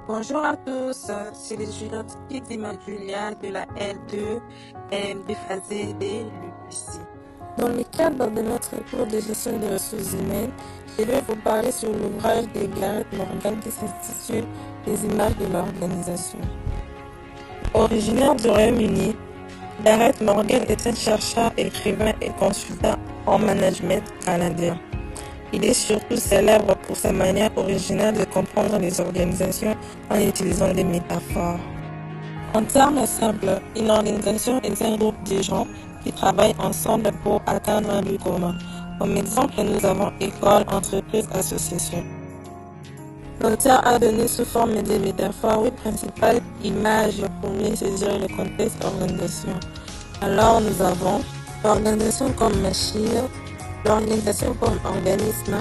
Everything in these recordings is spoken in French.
Bonjour à tous, c'est l'étudiante Kidima Julia de la L2 MD Phasé de l'UPC. Dans le cadre de notre cours de gestion des ressources humaines, je vais vous parler sur l'ouvrage de Gareth Morgan qui s'intitule Les images de l'organisation. Originaire du Royaume-Uni, Gareth Morgan est un chercheur, écrivain et consultant en management canadien. Il est surtout célèbre pour sa manière originale de comprendre les organisations en utilisant des métaphores. En termes simples, une organisation est un groupe de gens qui travaillent ensemble pour atteindre un but commun. Comme exemple, nous avons école, entreprise, association. L'auteur a donné sous forme de métaphores 8 principales images pour mieux saisir le contexte organisation. Alors nous avons l'organisation comme machine, l'organisation comme organisme,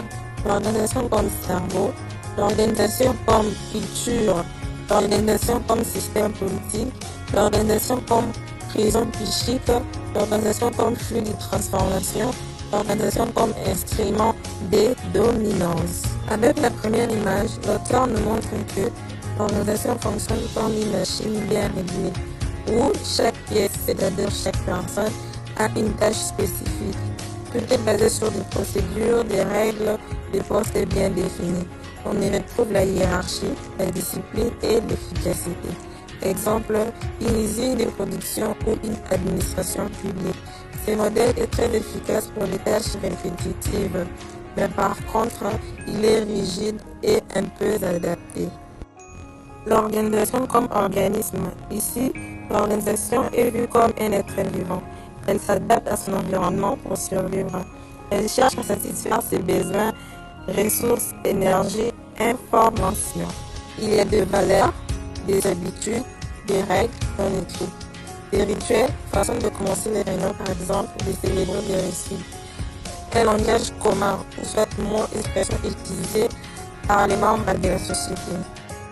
l'organisation comme cerveau, l'organisation comme culture, l'organisation comme système politique, l'organisation comme prison psychique, l'organisation comme flux de transformation, l'organisation comme instrument de dominance. Avec la première image, l'auteur nous montre que l'organisation fonctionne comme une machine bien réglée, où chaque pièce, c'est-à-dire chaque personne, a une tâche spécifique. Tout est basé sur des procédures, des règles, des postes bien définis. On y retrouve la hiérarchie, la discipline et l'efficacité. Exemple, une usine de production ou une administration publique. Ce modèle est très efficace pour les tâches répétitives, mais par contre, il est rigide et un peu adapté. L'organisation comme organisme. Ici, l'organisation est vue comme un être vivant. Elle s'adapte à son environnement pour survivre. Elle cherche à satisfaire ses besoins, ressources, énergie, information. Il y a des valeurs, des habitudes, des règles dans l'équipe. Des rituels, façon de commencer les réunions par exemple, de célébrer des réussites. Un langage commun, ou soit mot, expression utilisée par les membres de la société.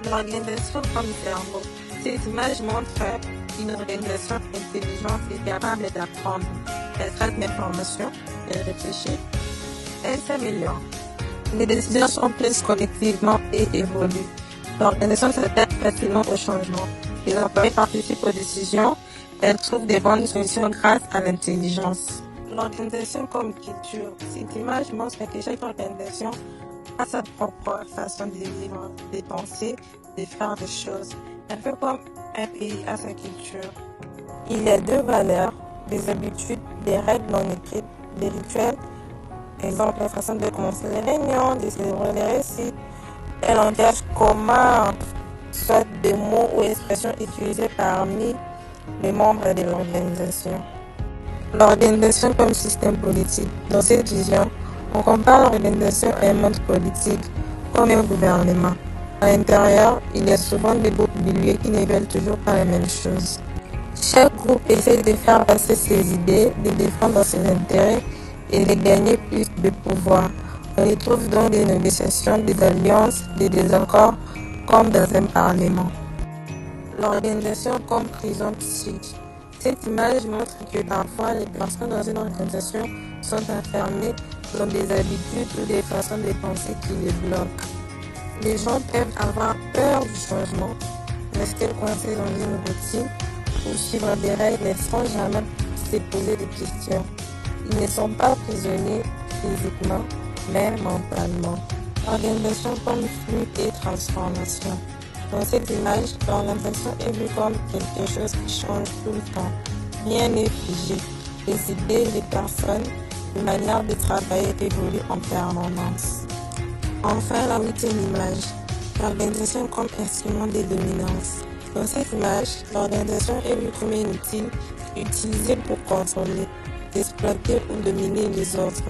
L'organisation comme cerveau. Cette image montre une organisation intelligente et capable d'apprendre. Elle traite l'information, elle réfléchit, elle s'améliore. Les décisions sont prises collectivement et évoluent. L'organisation s'adapte facilement au changement. Les employés participent aux décisions. Elle trouve des bonnes solutions grâce à l'intelligence. L'organisation comme culture. Cette image montre que chaque organisation a sa propre façon de vivre, de penser, de faire des choses. Un peu comme un pays a sa culture. Il y a deux valeurs, des habitudes, des règles non écrites, des rituels. Exemple, la façon de commencer les réunions, de célébrer les réussites. Un langage commun, soit des mots ou expressions utilisés parmi les membres de l'organisation. L'organisation comme système politique. Dans cette vision, on compare l'organisation à un monde politique comme un gouvernement. À l'intérieur, il y a souvent des groupes biliers qui ne veulent toujours pas la même chose. Chaque groupe essaie de faire passer ses idées, de défendre ses intérêts et de gagner plus de pouvoir. On y trouve donc des négociations, des alliances, des désaccords, comme dans un parlement. L'organisation comme prison psychique. Cette image montre que parfois les personnes dans une organisation sont enfermées dans des habitudes ou des façons de penser qui les bloquent. Les gens peuvent avoir peur du changement, rester coincés dans une routine ou suivre des règles sans jamais se poser de questions. Ils ne sont pas prisonniers physiquement, mais mentalement. Organisation comme flux et transformation. Dans cette image, l'organisation est vue comme quelque chose qui change tout le temps. Rien n'est figé. Les idées, les personnes, les manières de travailler évoluent en permanence. Enfin, la huitième image, l'organisation comme instrument de dominance. Dans cette image, l'organisation est vue comme un outil utilisé pour contrôler, exploiter ou dominer les autres.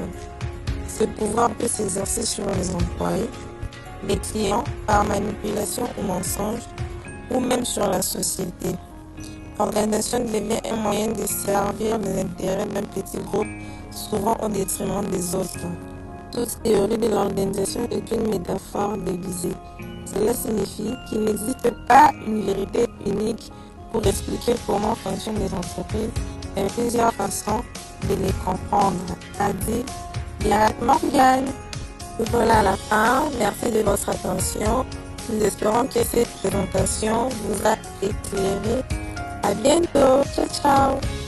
Ce pouvoir peut s'exercer sur les employés, les clients par manipulation ou mensonge, ou même sur la société. L'organisation devient un moyen de servir les intérêts d'un petit groupe, souvent au détriment des autres. Toute théorie de l'organisation est une métaphore déguisée. Cela signifie qu'il n'existe pas une vérité unique pour expliquer comment fonctionnent les entreprises, mais plusieurs façons de les comprendre, a dit Gareth Morgan. Voilà la fin. Merci de votre attention Nous espérons que cette présentation vous a éclairé. À bientôt. Ciao, ciao.